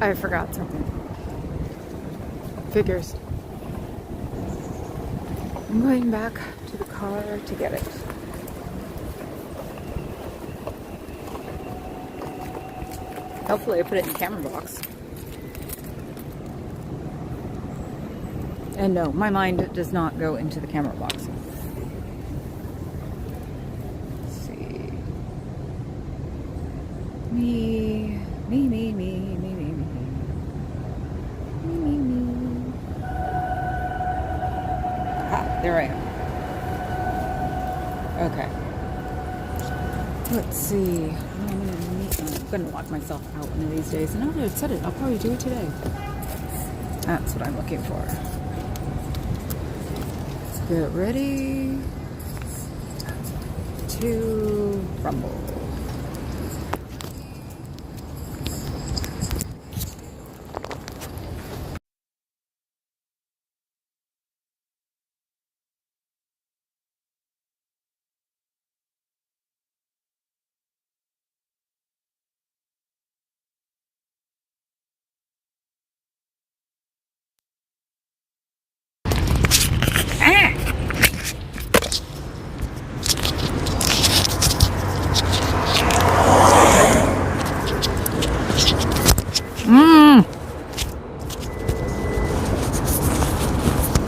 I forgot something. Figures. I'm going back to the car to get it. Hopefully I put it in the camera box. And no, my mind does not go into the camera box. Let's see. Me. Ah, there I am. Okay. Let's see. I'm gonna lock myself out one of these days. And now that I've said it, I'll probably do it today. That's what I'm looking for. Let's get ready to rumble.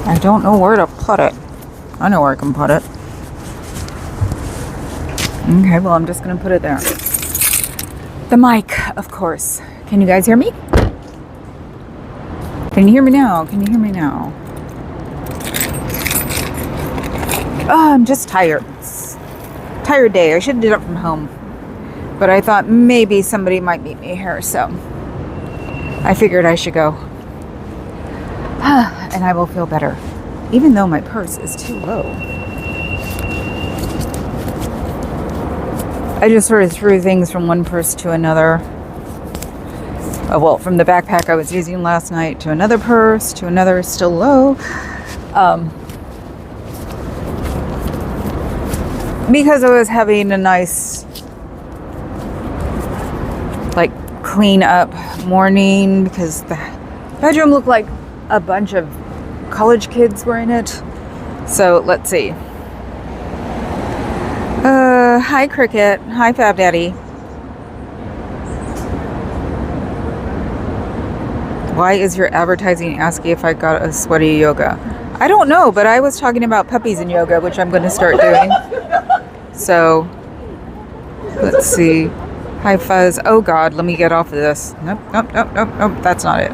I don't know where to put it. I know where I can put it. Okay, well, I'm just going to put it there. The mic, of course. Can you guys hear me? Can you hear me now? Can you hear me now? Oh, I'm just tired. It's a tired day. I should have did it from home. But I thought maybe somebody might meet me here, so I figured I should go. And I will feel better. Even though my purse is too low. I just sort of threw things from one purse to another. Well, from the backpack I was using last night to another purse, to another still low. Because I was having a nice, like, clean up morning because the bedroom looked like a bunch of college kids were in it. So let's see. Hi Cricket. Hi Fab Daddy. Why is your advertising asking if I got a sweaty yoga? I don't know, but I was talking about puppies in yoga, which I'm going to start doing. So let's see. Hi Fuzz. Oh God, let me get off of this. Nope. That's not it.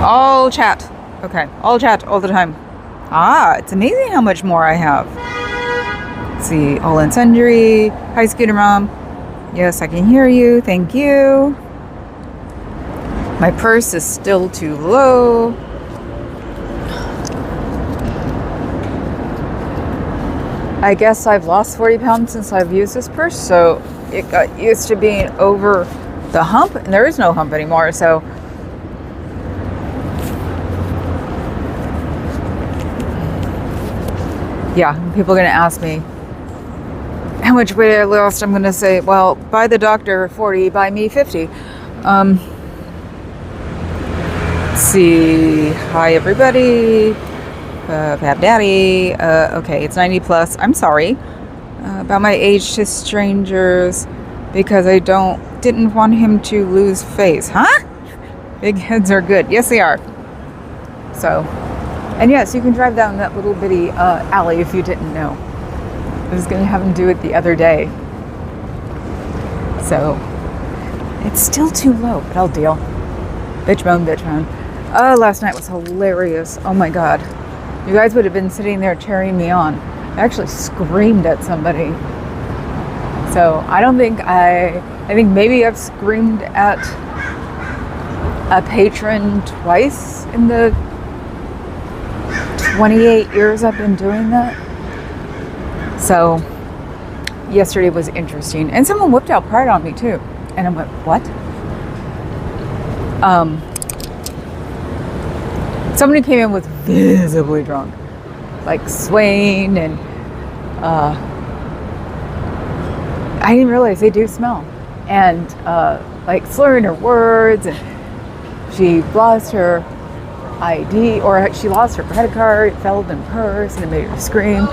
All chat. Okay, all chat all the time. Ah, it's amazing how much more I have. Let's see, all in sundry. Hi, Scooter Mom. Yes, I can hear you. Thank you. My purse is still too low. I guess I've lost 40 pounds since I've used this purse, so it got used to being over the hump, and there is no hump anymore, so yeah, people are going to ask me how much weight I lost. I'm going to say, well, by the doctor 40, by me 50. Let's see. Hi, everybody. Fab Daddy. Okay, it's 90 plus. I'm sorry about my age to strangers because I didn't want him to lose face. Huh? Big heads are good. Yes, they are. So, and yes, you can drive down that little bitty alley if you didn't know. I was going to have him do it the other day. So, it's still too low, but I'll deal. Bitch moan. Last night was hilarious. Oh my God. You guys would have been sitting there cheering me on. I actually screamed at somebody. So, I don't think I think maybe I've screamed at a patron twice in the 28 years I've been doing that. So yesterday was interesting. And someone whipped out Pride on me too. And I went, what? Somebody came in with visibly drunk. Like swaying and I didn't realize they do smell. And like slurring her words, and she lost her ID, or she lost her credit card, it fell in her purse, and it made her scream.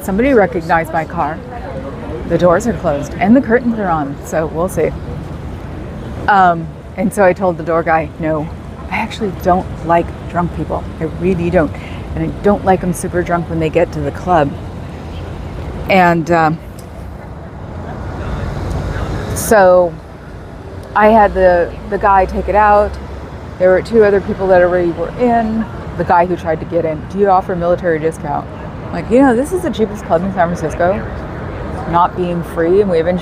Somebody recognized my car. The doors are closed and the curtains are on, so we'll see. And so I told the door guy, no, I actually don't like drunk people. I really don't. And I don't like them super drunk when they get to the club. And so I had the guy take it out. There were 2 other people that already were in. The guy who tried to get in, do you offer a military discount? I'm like, this is the cheapest club in San Francisco, not being free, and we haven't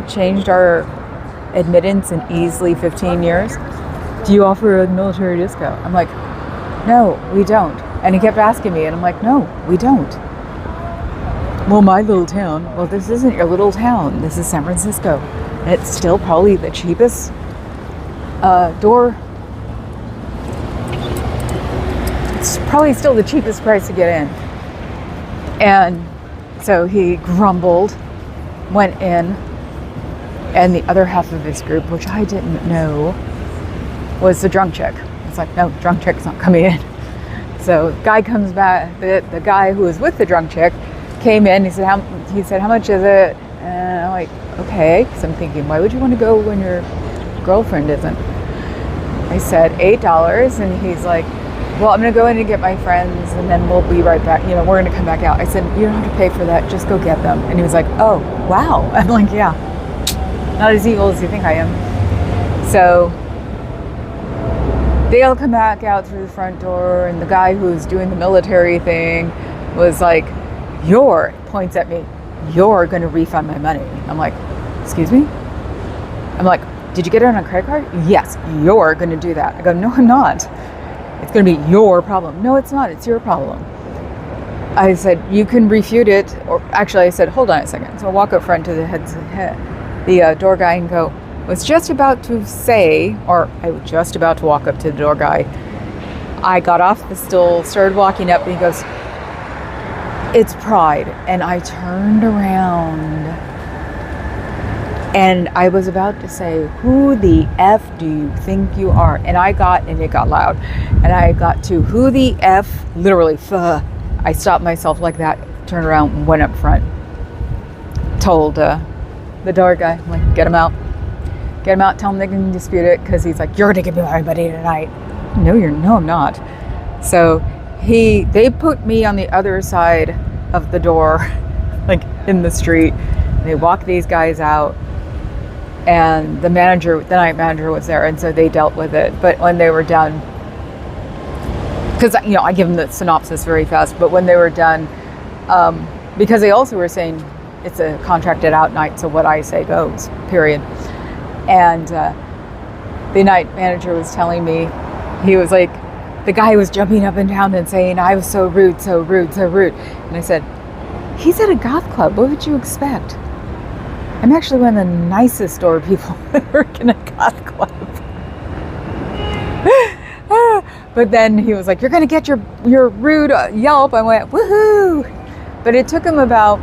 changed our admittance in easily 15 years. Do you offer a military discount? I'm like, no, we don't. And he kept asking me, and I'm like, no, we don't. Well, my little town. Well, this isn't your little town. This is San Francisco. And it's still probably the cheapest door. It's probably still the cheapest price to get in. And so he grumbled, went in, and the other half of his group, which I didn't know, was the drunk chick. It's like, no, drunk chick's not coming in. So guy comes back, the guy who was with the drunk chick came in. He said, how much is it? And I'm like, okay. So I'm thinking, why would you want to go when your girlfriend isn't? I said $8, and he's like, well, I'm going to go in and get my friends, and then we'll be right back. We're going to come back out. I said, you don't have to pay for that. Just go get them. And he was like, oh, wow. I'm like, yeah, not as evil as you think I am. So they all come back out through the front door, and the guy who's doing the military thing was like, points at me, you're going to refund my money. I'm like, excuse me? I'm like, did you get it on a credit card? Yes, you're going to do that. I go, no, I'm not. It's going to be your problem. No, it's not. It's your problem. I said, you can refute it. Or actually, I said, hold on a second. So I walk up front to the door guy and go, was just about to say, or I was just about to walk up to the door guy. I got off the stool, started walking up, and he goes, it's Pride. And I turned around and I was about to say, who the F do you think you are? And it got loud. And I got to, who the F, literally, I stopped myself like that, turned around and went up front. Told the door guy, I'm like, get him out, tell him they can dispute it, because he's like, you're gonna give me my money tonight. No, I'm not. So they put me on the other side of the door, like in the street. They walked these guys out, and the night manager was there, and so they dealt with it. But when they were done, because I give them the synopsis very fast, but when they were done, because they also were saying it's a contracted out night, so what I say goes, period. And the night manager was telling me, he was like, the guy was jumping up and down and saying, I was so rude, so rude, so rude. And I said, he's at a goth club. What would you expect? I'm actually one of the nicest door people that work in a goth club. But then he was like, you're going to get your rude Yelp. I went, woohoo. But it took him about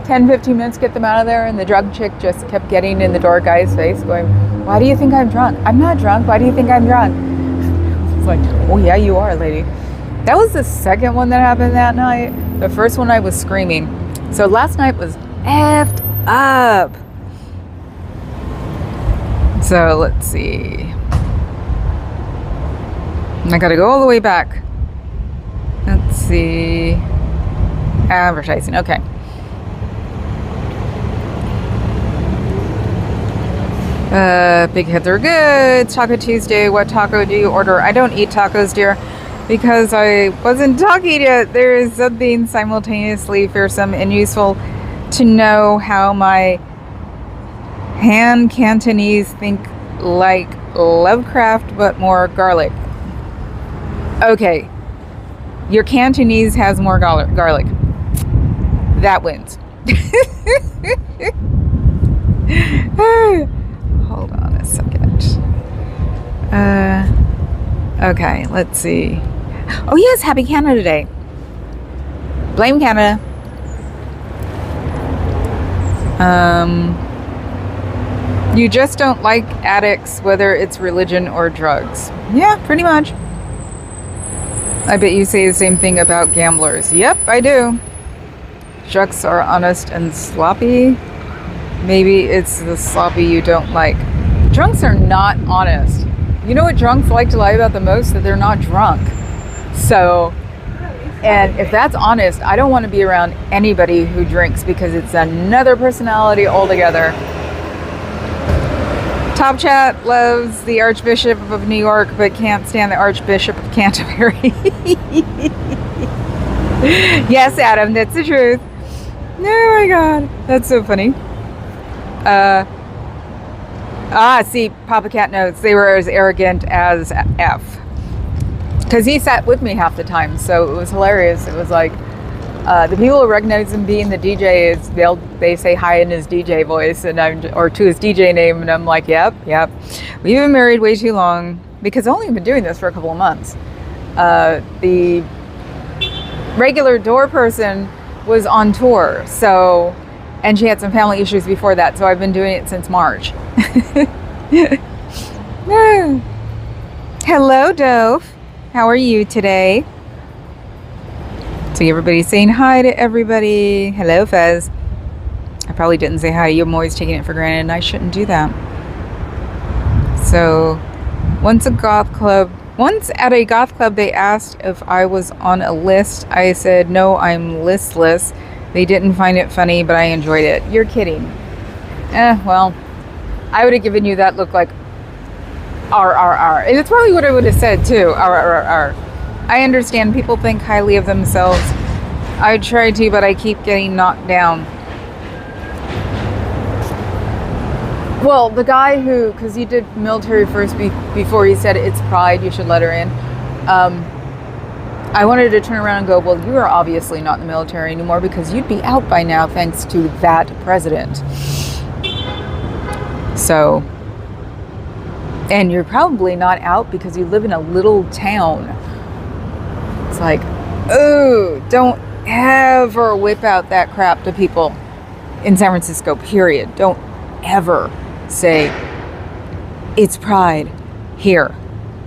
10, 15 minutes to get them out of there. And the drunk chick just kept getting in the door guy's face going, why do you think I'm drunk? I'm not drunk. Why do you think I'm drunk? It's like, oh yeah, you are, lady. That was the second one that happened that night. The first one I was screaming. So last night was effed up. So let's see. I gotta go all the way back. Let's see. Advertising. Okay. Big heads are good. Taco Tuesday. What taco do you order? I don't eat tacos, dear, because I wasn't talking yet. There is something simultaneously fearsome and useful to know how my Han Cantonese think like Lovecraft, but more garlic. Okay, your Cantonese has more garlic. That wins. Hold on a second. Okay, let's see. Oh yes, happy Canada Day. Blame Canada. You just don't like addicts, whether it's religion or drugs. Yeah, pretty much. I bet you say the same thing about gamblers. Yep, I do. Shucks are honest and sloppy. Maybe it's the sloppy you don't like. Drunks are not honest. You know what drunks like to lie about the most? That they're not drunk. So, and if that's honest, I don't want to be around anybody who drinks because it's another personality altogether. Top Chat loves the Archbishop of New York but can't stand the Archbishop of Canterbury. Yes, Adam, that's the truth. Oh my god, that's so funny. See, Papa Cat notes they were as arrogant as F. Because he sat with me half the time, so it was hilarious. It was like, the people who recognize him being the DJ they say hi in his DJ voice or to his DJ name, and I'm like, yep. We've been married way too long because I've only been doing this for a couple of months. The regular door person was on tour, and she had some family issues before that, so I've been doing it since March. Hello, Dove. How are you today? See, everybody's saying hi to everybody. Hello, Fez. I probably didn't say hi to you. I'm always taking it for granted, and I shouldn't do that. So, once at a goth club, they asked if I was on a list. I said, no, I'm listless. They didn't find it funny, but I enjoyed it. You're kidding. Well, I would have given you that look like RRR. And it's probably what I would have said, too. RRR. I understand people think highly of themselves. I try to, but I keep getting knocked down. Well, the guy because he did military first before he said it's pride, you should let her in. I wanted to turn around and go, well, you are obviously not in the military anymore because you'd be out by now thanks to that president. So, and you're probably not out because you live in a little town. It's like, oh, don't ever whip out that crap to people in San Francisco, period. Don't ever say, it's pride here.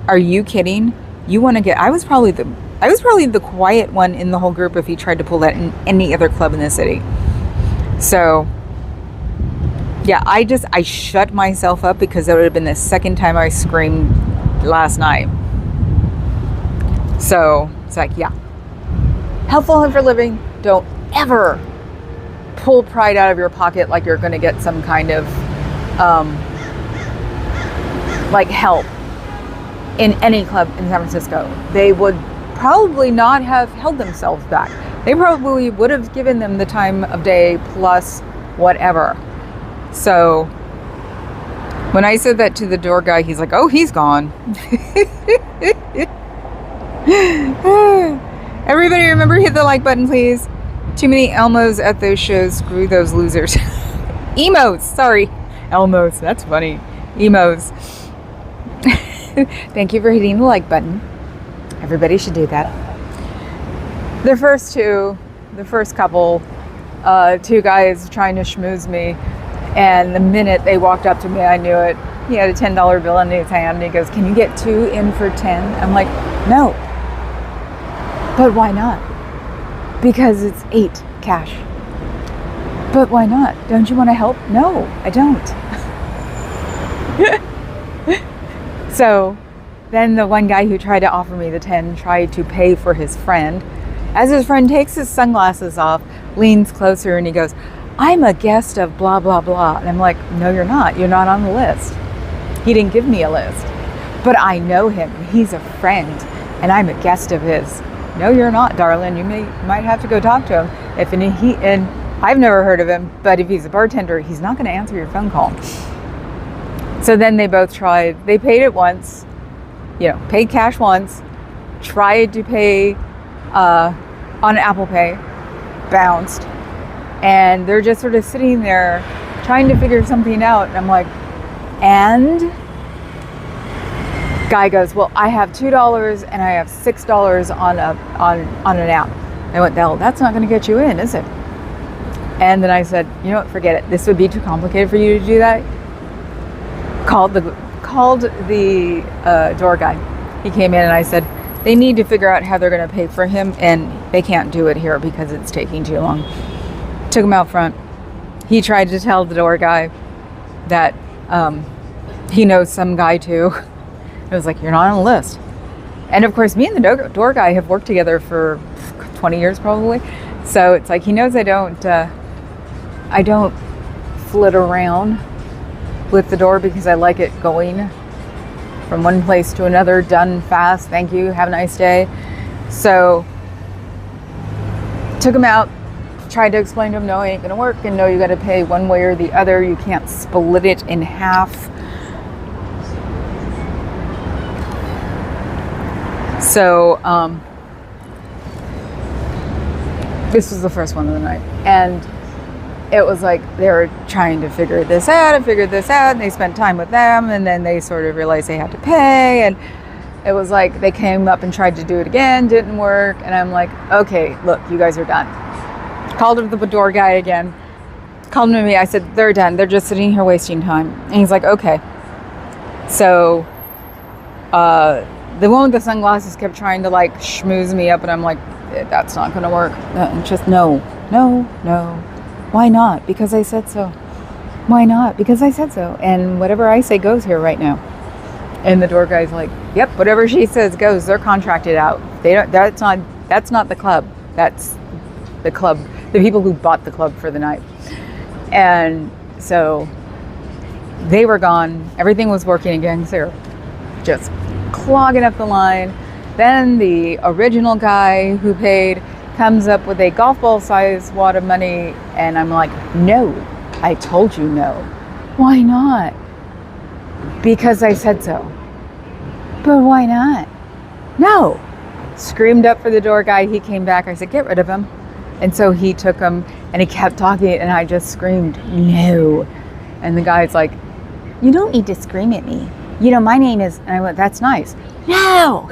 Are you kidding? You want to get, I was probably the quiet one in the whole group if he tried to pull that in any other club in the city. So, yeah, I shut myself up because that would have been the second time I screamed last night. So, it's like, yeah. Helpful and for living, don't ever pull pride out of your pocket like you're going to get some kind of, help in any club in San Francisco. They would probably not have held themselves back. They probably would have given them the time of day plus whatever. So, when I said that to the door guy, he's like, oh, he's gone. Everybody remember, hit the like button, please. Too many Elmos at those shows. Screw those losers. Emos, sorry. Elmos, that's funny. Emos. Thank you for hitting the like button. Everybody should do that. The first couple, two guys trying to schmooze me. And the minute they walked up to me, I knew it. He had a $10 bill in his hand. And he goes, can you get 2 in for 10? I'm like, no. But why not? Because it's 8 cash. But why not? Don't you want to help? No, I don't. So then the one guy who tried to offer me the 10 tried to pay for his friend. As his friend takes his sunglasses off, leans closer, and he goes, I'm a guest of blah, blah, blah. And I'm like, no, you're not. You're not on the list. He didn't give me a list. But I know him. He's a friend. And I'm a guest of his. No, you're not, darling. You might have to go talk to him. And I've never heard of him, but if he's a bartender, he's not going to answer your phone call. So then they both tried. They paid it once, paid cash once, tried to pay on Apple Pay, bounced. And they're just sort of sitting there trying to figure something out. And I'm like, and? Guy goes, well, I have $2 and I have $6 on an app. I went, well, that's not going to get you in, is it? And then I said, you know what, forget it. This would be too complicated for you to do that. called the door guy. He came in and I said, they need to figure out how they're going to pay for him, and they can't do it here because it's taking too long. Took him out front. He tried to tell the door guy that he knows some guy too. It was like, you're not on the list. And of course, me and the door guy have worked together for 20 years probably. So it's like, he knows I don't flit around with the door because I like it going from one place to another, done fast. Thank you. Have a nice day. So took him out, tried to explain to him, no, it ain't gonna work, and no, you got to pay one way or the other. You can't split it in half. So this was the first one of the night, and it was like they were trying to figure this out, and they spent time with them, and then they sort of realized they had to pay, and it was like they came up and tried to do it again, didn't work, and I'm like, okay, look, you guys are done. Called him the door guy again, called him to me, I said, they're done, they're just sitting here wasting time. And he's like, okay. So the one with the sunglasses kept trying to like schmooze me up, and I'm like, that's not gonna work. Just no. Why not? Because I said so. Why not? Because I said so. And whatever I say goes here right now. And the door guy's like, yep, whatever she says goes. They're contracted out. They don't. That's not the club. That's the club. The people who bought the club for the night. And so they were gone. Everything was working again. So they're just clogging up the line. Then the original guy who paid comes up with a golf ball size wad of money, and I'm like, no, I told you no. Why not? Because I said so. But why not? No. Screamed up for the door guy. He came back. I said, get rid of him. And so he took him, and he kept talking, and I just screamed, no. And the guy's like, you don't need to scream at me. You know, my name is, and I went, that's nice. No.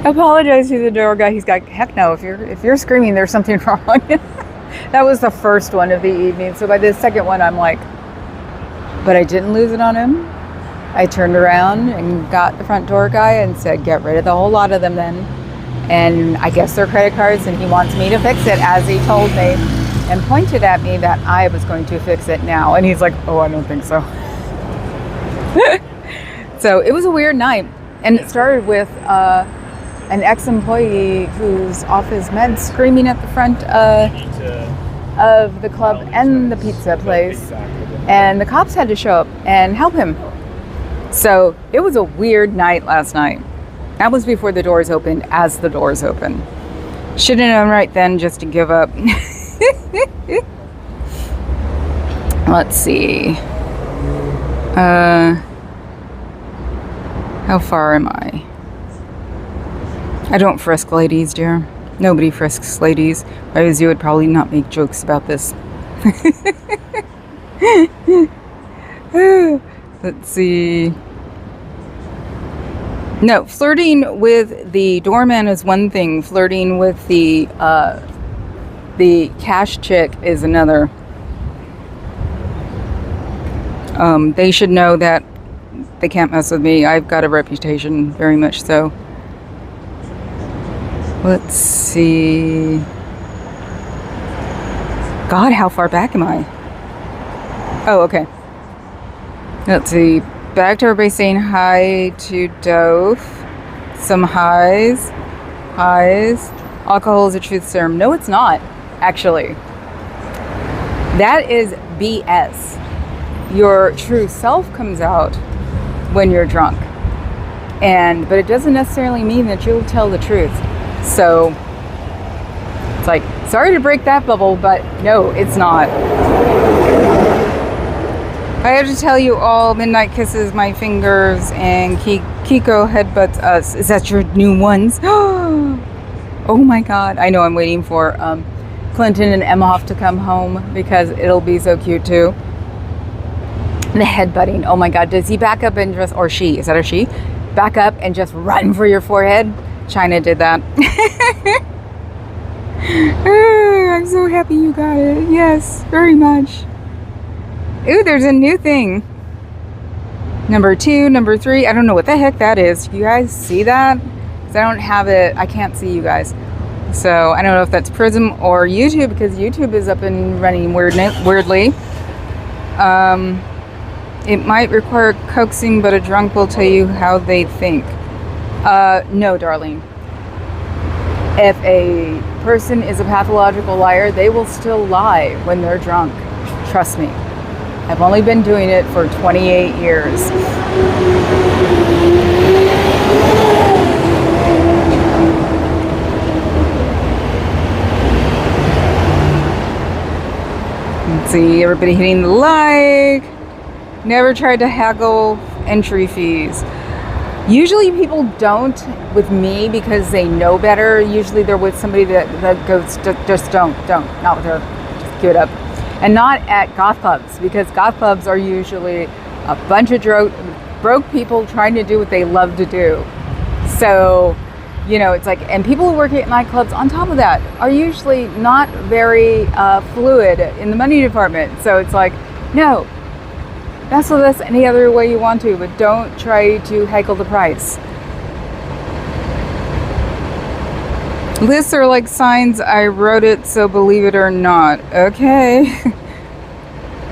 Apologize to the door guy. He's like, heck no, if you're screaming, there's something wrong. That was the first one of the evening. So by the second one, I'm like, but I didn't lose it on him. I turned around and got the front door guy and said, get rid of the whole lot of them then. And I guess they're credit cards, and he wants me to fix it, as he told me, and pointed at me that I was going to fix it now. And he's like, oh, I don't think so. So it was a weird night. And it started with an ex-employee who's off his meds screaming at the front of the club and the pizza place. And the cops had to show up and help him. So it was a weird night last night. That was before the doors opened, as the doors opened. Should have known right then just to give up. Let's see. How far am I? I don't frisk ladies, dear. Nobody frisks ladies. If I was you, would probably not make jokes about this. Let's see. No, flirting with the doorman is one thing. Flirting with the cash chick is another. They should know that they can't mess with me. I've got a reputation, very much so. Let's see. God, how far back am I? Oh, okay. Let's see. Back to everybody saying hi to Dove. Some highs. Highs. Alcohol is a truth serum. No, it's not, actually. That is BS. Your true self comes out when you're drunk. But it doesn't necessarily mean that you'll tell the truth. So, it's like, sorry to break that bubble, but no, it's not. I have to tell you all, Midnight kisses my fingers and Kiko headbutts us. Is that your new ones? Oh my God. I know, I'm waiting for Clinton and Emhoff to come home because it'll be so cute too. The headbutting. Oh my God. Does he back up and just, or she, is that a she? Back up and just run for your forehead? China did that. I'm so happy you got it. Yes, very much. Ooh, there's a new thing. Number 2, number 3. I don't know what the heck that is. You guys see that? Because I don't have it. I can't see you guys. So I don't know if that's Prism or YouTube, because YouTube is up and running weirdly. It might require coaxing, but a drunk will tell you how they think. No, darling. If a person is a pathological liar, they will still lie when they're drunk. Trust me. I've only been doing it for 28 years. Let's see, everybody hitting the like. Never tried to haggle entry fees. Usually people don't with me because they know better. Usually they're with somebody that goes, just don't, not with her, just give it up. And not at goth clubs, because goth clubs are usually a bunch of broke people trying to do what they love to do. So, you know, it's like, and people who work at nightclubs on top of that are usually not very fluid in the money department. So it's like, no, wrestle this any other way you want to, but don't try to haggle the price. Lists are like signs. I wrote it, so believe it or not. Okay.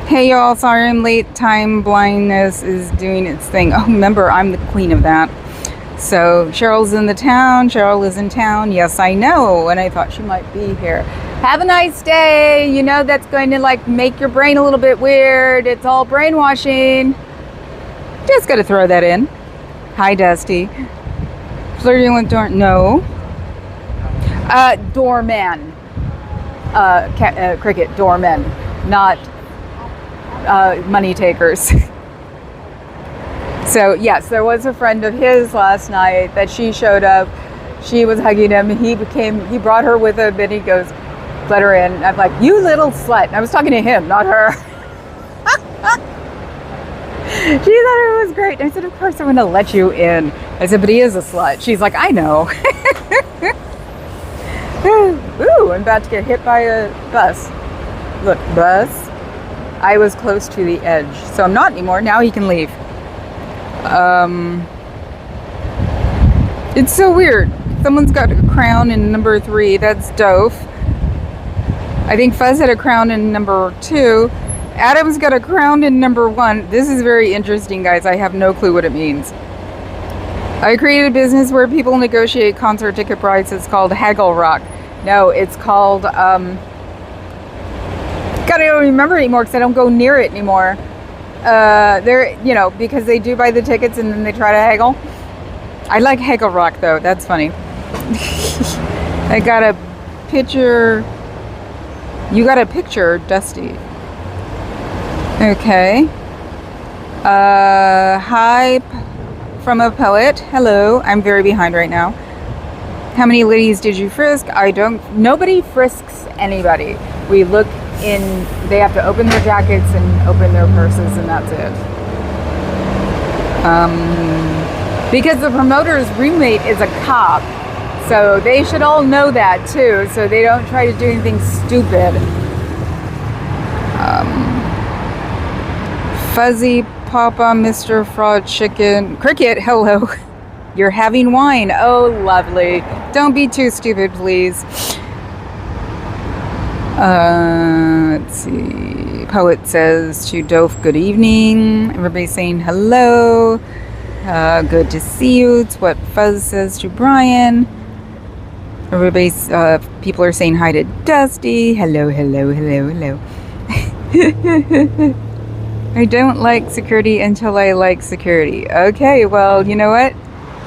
Hey y'all, sorry I'm late. Time blindness is doing its thing. Oh, remember, I'm the queen of that. So Cheryl's in the town. Cheryl is in town. Yes, I know. And I thought she might be here. Have a nice day. You know that's going to like make your brain a little bit weird. It's all brainwashing. Just got to throw that in. Hi, Dusty. Flirting with no. Doorman. Cricket, doormen, not money takers. So yes, there was a friend of his last night that she showed up. She was hugging him. He brought her with him, and he goes, let her in. I'm like, you little slut. And I was talking to him, not her. She thought it was great. And I said, of course I'm going to let you in. I said, but he is a slut. She's like, I know. Ooh, I'm about to get hit by a bus. Look, bus. I was close to the edge. So I'm not anymore. Now he can leave. It's so weird. Someone's got a crown in number 3. That's Doof. I think Fuzz had a crown in number 2. Adam's got a crown in number 1. This is very interesting, guys. I have no clue what it means. I created a business where people negotiate concert ticket prices called Haggle Rock. No, it's called, God, I don't remember anymore because I don't go near it anymore. They're, you know, because they do buy the tickets and then they try to haggle. I like Haggle Rock though. That's funny. I got a picture. You got a picture, Dusty. Okay. Hi from a poet. Hello. I'm very behind right now. How many ladies did you frisk? Nobody frisks anybody. We look in, they have to open their jackets and open their purses, and that's it. Because the promoter's roommate is a cop, so they should all know that too, so they don't try to do anything stupid. Fuzzy Papa, Mr. Fraud Chicken. Cricket, hello. You're having wine. Oh, lovely. Don't be too stupid, please. Let's see. Poet says to Doof, good evening. Everybody's saying hello. Good to see you. It's what Fuzz says to Brian. Everybody's, people are saying hi to Dusty. Hello, hello, hello, hello. I don't like security until I like security. Okay, well, you know what?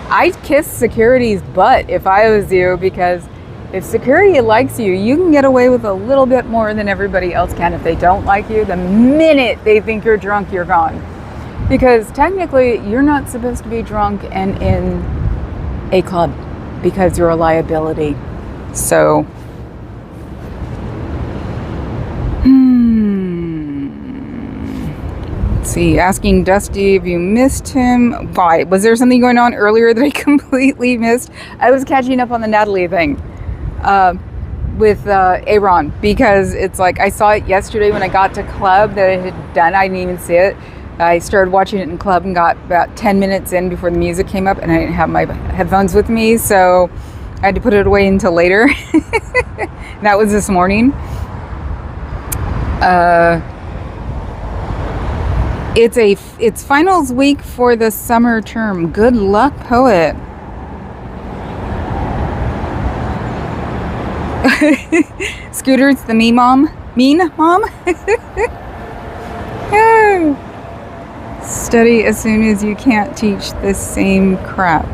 I'd kiss security's butt if I was you, because if security likes you, you can get away with a little bit more than everybody else can. If they don't like you, the minute they think you're drunk, you're gone. Because technically, you're not supposed to be drunk and in a club because you're a liability. So, let's see. Asking Dusty if you missed him. Why? Was there something going on earlier that I completely missed? I was catching up on the Natalie thing. with Aaron, because it's like I saw it yesterday when I got to club that it had done. I didn't even see it. I started watching it in club and got about 10 minutes in before the music came up, and I didn't have my headphones with me, so I had to put it away until later. That was this morning. It's finals week for the summer term. Good luck, poet. Scooter's the mean mom. Study as soon as you can't teach the same crap.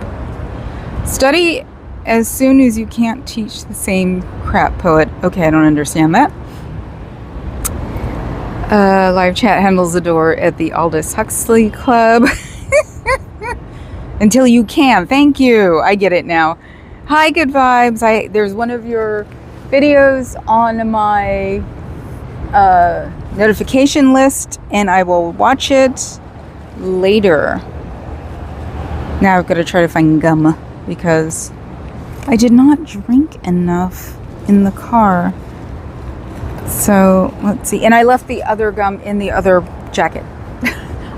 Study as soon as you can't teach the same crap, poet. Okay, I don't understand that. Live chat handles the door at the Aldous Huxley Club. Until you can. Thank you. I get it now. Hi, good vibes. There's one of your videos on my notification list, and I will watch it later. Now I've got to try to find gum because I did not drink enough in the car. So let's see. And I left the other gum in the other jacket.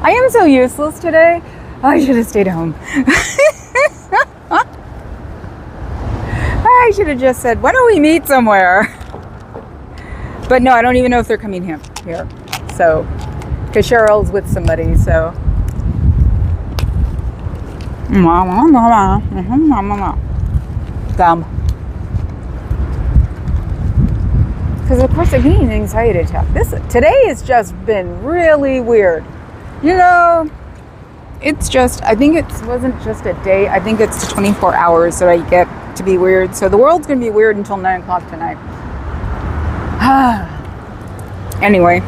I am so useless today. I should have stayed home. I should have just said, why don't we meet somewhere? But no, I don't even know if they're coming here. So, because Cheryl's with somebody, so. Gum. Because of course I'm getting an anxiety attack. Today has just been really weird. You know, it's just, I think it wasn't just a day. I think it's the 24 hours that I get to be weird. So the world's going to be weird until 9 o'clock tonight. Anyway.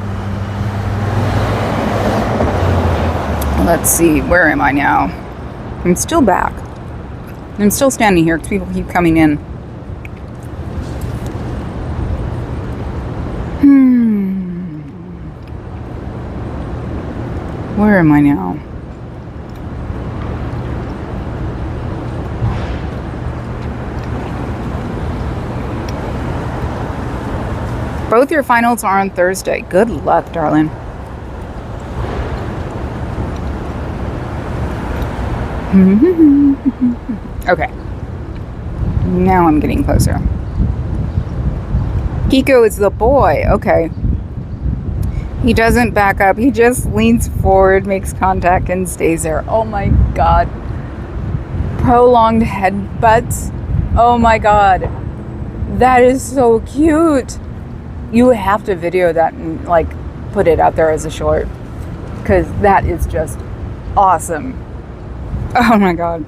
Let's see. Where am I now? I'm still back. I'm still standing here because people keep coming in. Where am I now? Both your finals are on Thursday. Good luck, darling. Okay. Now I'm getting closer. Kiko is the boy. Okay. He doesn't back up. He just leans forward, makes contact, and stays there. Oh my God. Prolonged headbutts. Oh my God. That is so cute. You have to video that and like put it out there as a short, because that is just awesome. Oh my God.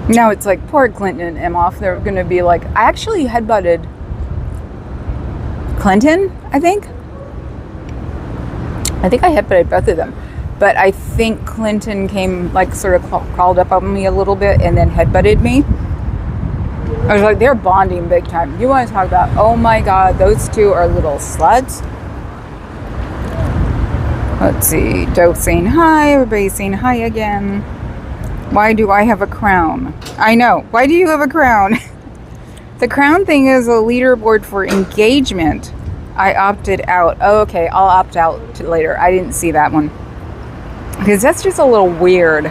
Now it's like poor Clinton and Emhoff. They're going to be like, I actually headbutted Clinton, I think I headbutted both of them. But I think Clinton came, like, sort of crawled up on me a little bit and then headbutted me. I was like, they're bonding big time. You want to talk about, oh my God, those two are little sluts. Let's see. Dope saying hi. Everybody's saying hi again. Why do I have a crown? I know. Why do you have a crown? The crown thing is a leaderboard for engagement. I opted out. Oh, okay. I'll opt out later. I didn't see that one. Because that's just a little weird.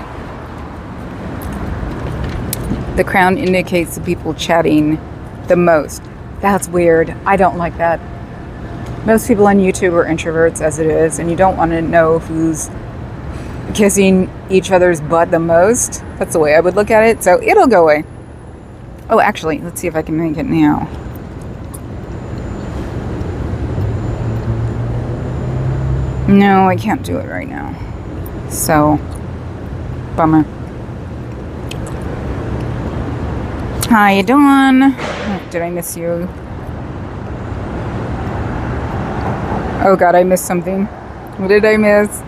The crown indicates the people chatting the most. That's weird. I don't like that. Most people on YouTube are introverts as it is, and you don't want to know who's kissing each other's butt the most. That's the way I would look at it. So it'll go away. Oh, actually, let's see if I can make it now. No, I can't do it right now. So, bummer. How you doing? Oh, did I miss you? Oh God, I missed something. What did I miss?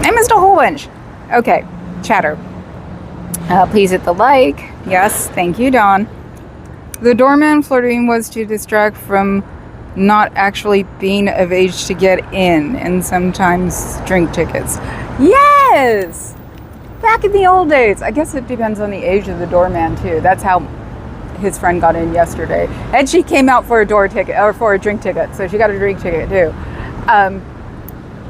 I missed a whole bunch. Okay, chatter. Please hit the like. Yes, thank you, Dawn. The doorman flirting was to distract from not actually being of age to get in, and sometimes drink tickets. Yes! Back in the old days. I guess it depends on the age of the doorman too. That's how his friend got in yesterday, and she came out for a door ticket or for a drink ticket, so she got a drink ticket too.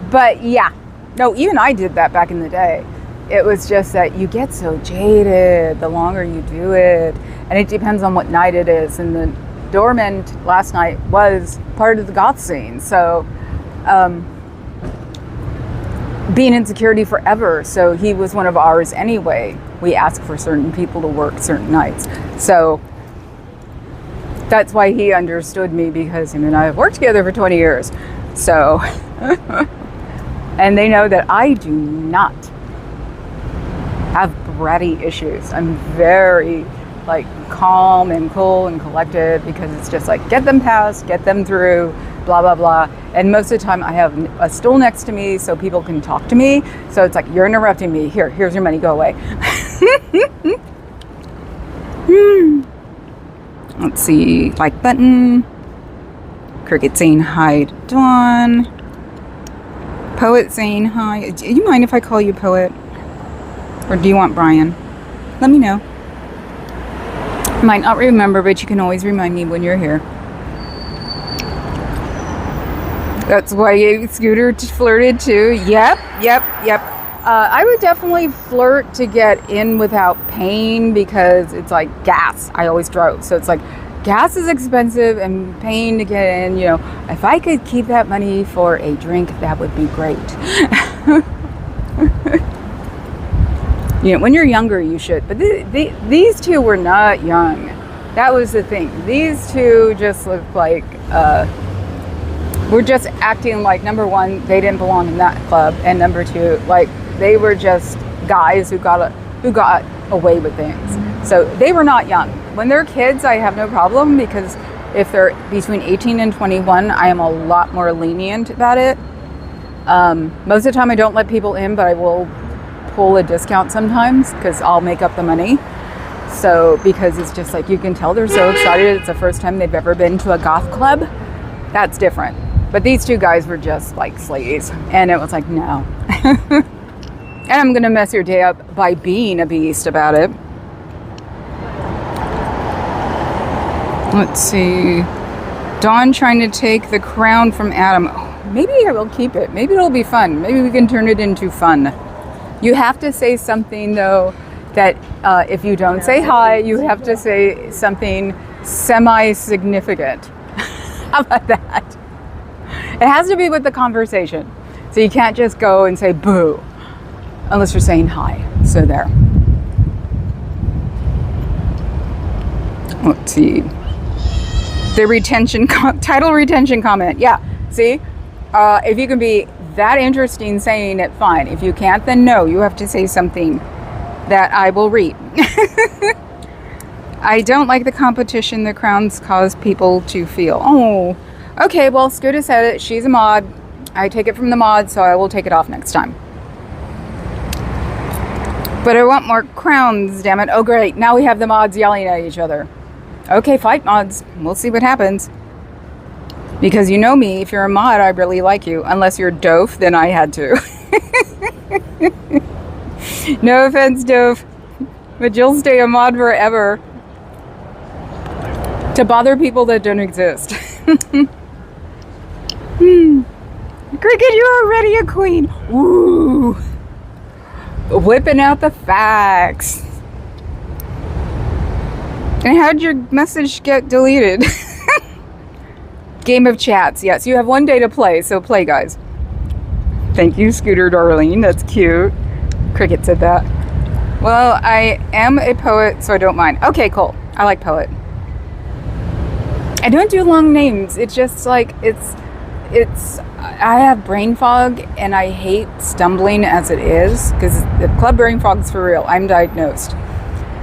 But yeah, no, even I did that back in the day. It was just that you get so jaded the longer you do it, and it depends on what night it is. And the doorman last night was part of the goth scene, so being in security forever, so he was one of ours anyway. We ask for certain people to work certain nights, so that's why he understood me, because him and I have worked together for 20 years. So and they know that I do not have bratty issues. I'm very like calm and cool and collected, because it's just like, get them past, get them through, blah blah blah. And most of the time I have a stool next to me so people can talk to me, so it's like, you're interrupting me, here's your money, go away. Let's see, like button, Cricket saying hi to Dawn, Poet saying hi. Do you mind if I call you Poet, or do you want Brian? Let me know. I might not remember, but you can always remind me when you're here. That's why Scooter flirted too. Yep. I would definitely flirt to get in without paying, because it's like gas. I always drove, so it's like gas is expensive and paying to get in. You know, if I could keep that money for a drink, that would be great. You know, when you're younger, you should. But these two were not young. That was the thing. These two just looked like were just acting like, number one, they didn't belong in that club, and number two, like, they were just guys who got away with things. So they were not young. When they're kids, I have no problem, because if they're between 18 and 21, I am a lot more lenient about it. Most of the time I don't let people in, but I will pull a discount sometimes, because I'll make up the money. So, because it's just like, you can tell they're so excited. It's the first time they've ever been to a goth club. That's different. But these two guys were just like slaves, and it was like, no. And I'm gonna mess your day up by being a beast about it. Let's see. Dawn trying to take the crown from Adam. Oh, maybe I will keep it. Maybe it'll be fun. Maybe we can turn it into fun. You have to say something though, that if you don't say hi, you have to say something semi-significant. How about that? It has to be with the conversation. So you can't just go and say boo, unless you're saying hi. So there. Let's see. The retention, title retention comment. Yeah, see? If you can be that interesting saying it, fine. If you can't, then no. You have to say something that I will read. I don't like the competition the crowns cause people to feel. Oh, okay. Well, Scooter said it. She's a mod. I take it from the mod, so I will take it off next time. But I want more crowns, damn it. Oh, great. Now we have the mods yelling at each other. Okay, fight mods. We'll see what happens. Because you know me, if you're a mod, I really like you. Unless you're Doof, then I had to. No offense, Doof. But you'll stay a mod forever. To bother people that don't exist. Cricket, you're already a queen. Woo! Whipping out the facts. And how'd your message get deleted? Game of chats. Yes, you have one day to play, so play, guys. Thank you, Scooter Darlene. That's cute. Cricket said that. Well, I am a poet, so I don't mind. Okay, cool. I like poet. I don't do long names. It's just like, I have brain fog, and I hate stumbling as it is, because the club brain fog's for real. I'm diagnosed.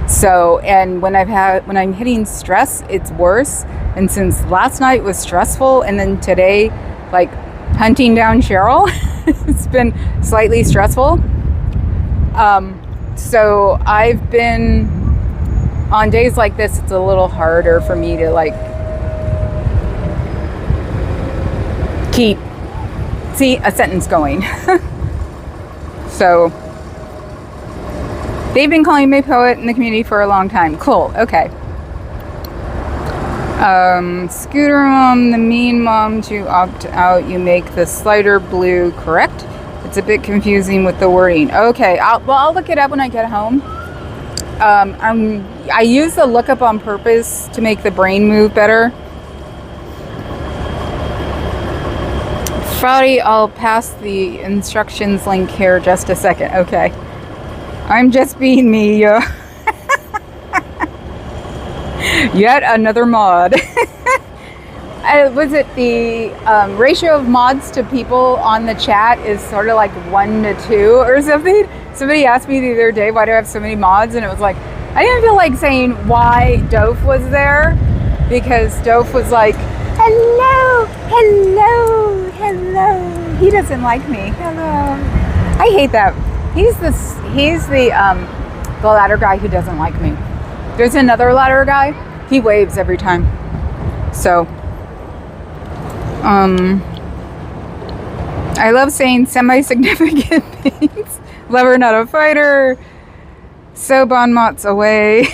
So, and when I'm hitting stress, it's worse. And since last night was stressful, and then today, like hunting down Cheryl, it's been slightly stressful. So I've been, on days like this, it's a little harder for me to like see a sentence going. So they've been calling me poet in the community for a long time. Cool. Okay. Scooter mom, the mean mom to opt out. You make the slider blue, correct? It's a bit confusing with the wording. Okay, I'll look it up when I get home. I use the lookup on purpose to make the brain move better. Friday, I'll pass the instructions link here just a second. Okay. I'm just being me. Yet another mod. Was it the ratio of mods to people on the chat is sort of like 1 to 2 or something? Somebody asked me the other day, why do I have so many mods? And it was like, I didn't feel like saying why Doph was there, because Doph was like, hello, hello, hello. He doesn't like me. Hello. I hate that. He's the ladder guy who doesn't like me. There's another ladder guy. He waves every time. So, I love saying semi-significant things. Lover, not a fighter. So bon mots away.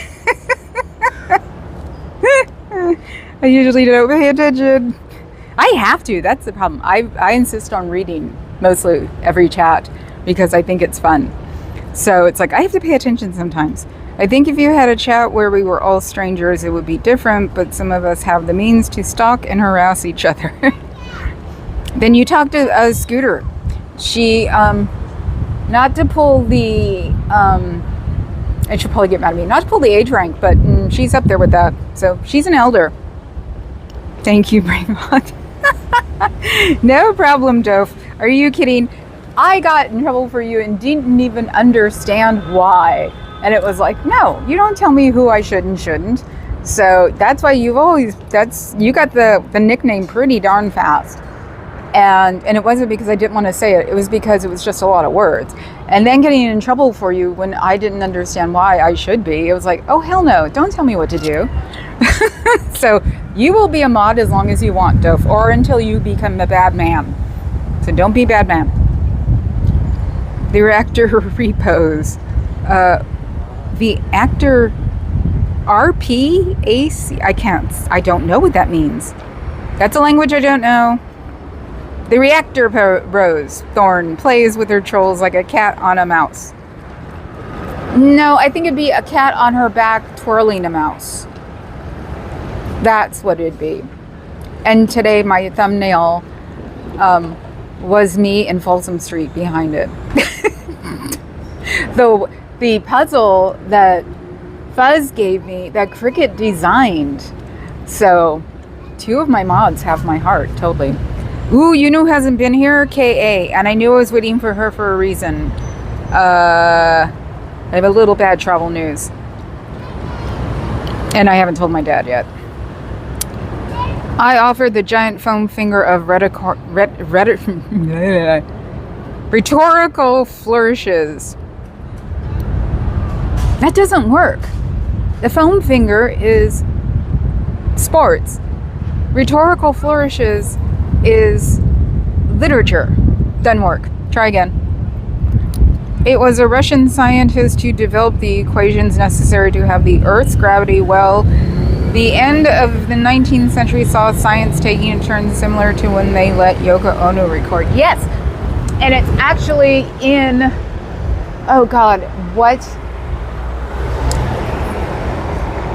I usually don't pay attention. I have to. That's the problem. I insist on reading mostly every chat because I think it's fun. So it's like I have to pay attention sometimes. I think if you had a chat where we were all strangers, it would be different, but some of us have the means to stalk and harass each other. Then you talk to Scooter. She, not to pull the, and she'll probably get mad at me, not to pull the age rank, but she's up there with that. So she's an elder. Thank you, Brainbot. No problem, Doph. Are you kidding? I got in trouble for you and didn't even understand why. And it was like, no, you don't tell me who I should and shouldn't. So that's why you got the nickname pretty darn fast. And it wasn't because I didn't want to say it. It was because it was just a lot of words. And then getting in trouble for you when I didn't understand why I should be. It was like, oh, hell no. Don't tell me what to do. So you will be a mod as long as you want, Doph, or until you become a bad man. So don't be bad man. The reactor repos. The actor RPAC. I don't know what that means. That's a language I don't know. The reactor rose. Thorn plays with her trolls like a cat on a mouse. No, I think it'd be a cat on her back twirling a mouse. That's what it'd be. And today my thumbnail was me in Folsom Street behind it. Though the puzzle that Fuzz gave me, that Cricket designed. So 2 of my mods have my heart, totally. Ooh, you know who hasn't been here? KA. And I knew I was waiting for her for a reason. I have a little bad travel news. And I haven't told my dad yet. I offered the giant foam finger of rhetorical flourishes. That doesn't work. The foam finger is sports. Rhetorical flourishes is literature. Doesn't work. Try again. It was a Russian scientist who developed the equations necessary to have the Earth's gravity well. The end of the 19th century saw science taking a turn similar to when they let Yoko Ono record. Yes! And it's actually in... Oh God, what?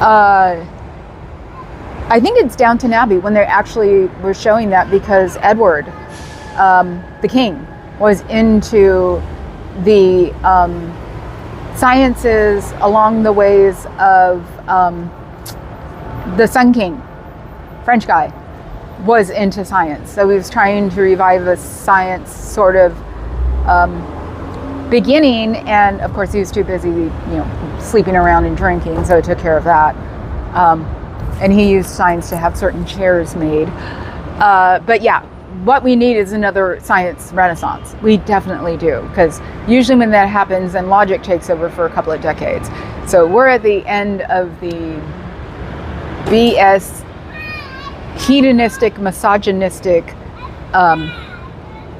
I think it's Downton Abbey when they actually were showing that because Edward, the king, was into the sciences along the ways of the Sun King, French guy, was into science. So he was trying to revive the science sort of beginning, and of course he was too busy, sleeping around and drinking, so he took care of that. And he used science to have certain chairs made. But yeah, what we need is another science renaissance. We definitely do, because usually when that happens, then logic takes over for a couple of decades. So we're at the end of the BS, hedonistic, misogynistic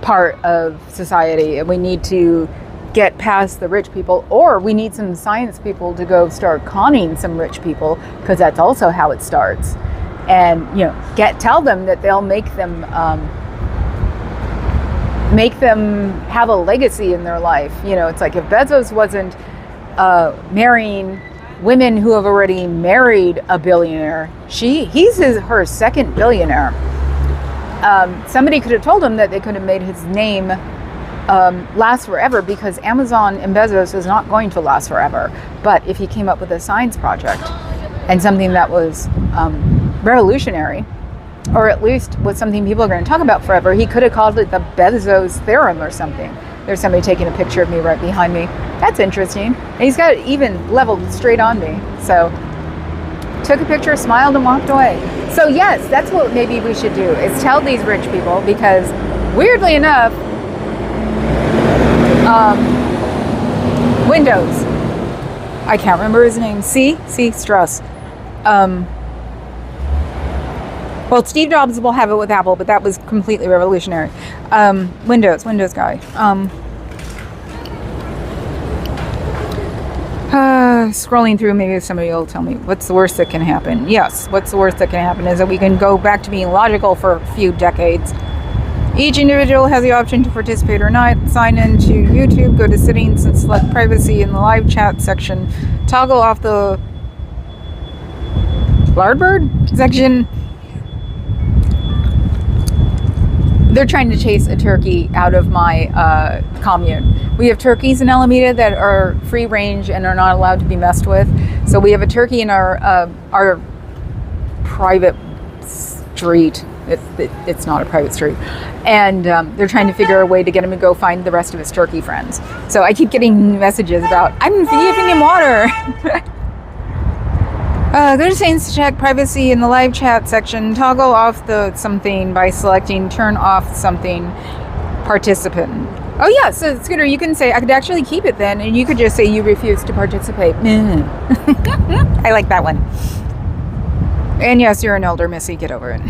part of society, and we need to get past the rich people, or we need some science people to go start conning some rich people, because that's also how it starts. and tell them that they'll make them have a legacy in their life. It's like if Bezos wasn't marrying women who have already married a billionaire, he's her second billionaire. Somebody could have told him that they could have made his name last forever, because Amazon and Bezos is not going to last forever. But if he came up with a science project and something that was revolutionary, or at least was something people are going to talk about forever, he could have called it the Bezos theorem or something. There's somebody taking a picture of me right behind me. That's interesting. And he's got it even leveled straight on me. So took a picture, smiled, and walked away. So yes, that's what maybe we should do, is tell these rich people, because weirdly enough, Windows, I can't remember his name. C. Strauss. Well, Steve Jobs will have it with Apple, but that was completely revolutionary. Windows guy. Scrolling through, maybe somebody will tell me what's the worst that can happen. Yes, what's the worst that can happen is that we can go back to being logical for a few decades. Each individual has the option to participate or not. Sign in to YouTube, go to settings and select privacy in the live chat section. Toggle off the Lardbird section. They're trying to chase a turkey out of my commune. We have turkeys in Alameda that are free range and are not allowed to be messed with. So we have a turkey in our private street. It's not a private street. And they're trying to figure a way to get him to go find the rest of his turkey friends. So I keep getting messages about, I'm giving him water. Go to settings to check privacy in the live chat section. Toggle off the something by selecting turn off something participant. Oh yeah, so Scooter, you can say, I could actually keep it then, and you could just say you refuse to participate. I like that one. And yes, you're an elder, Missy, get over it.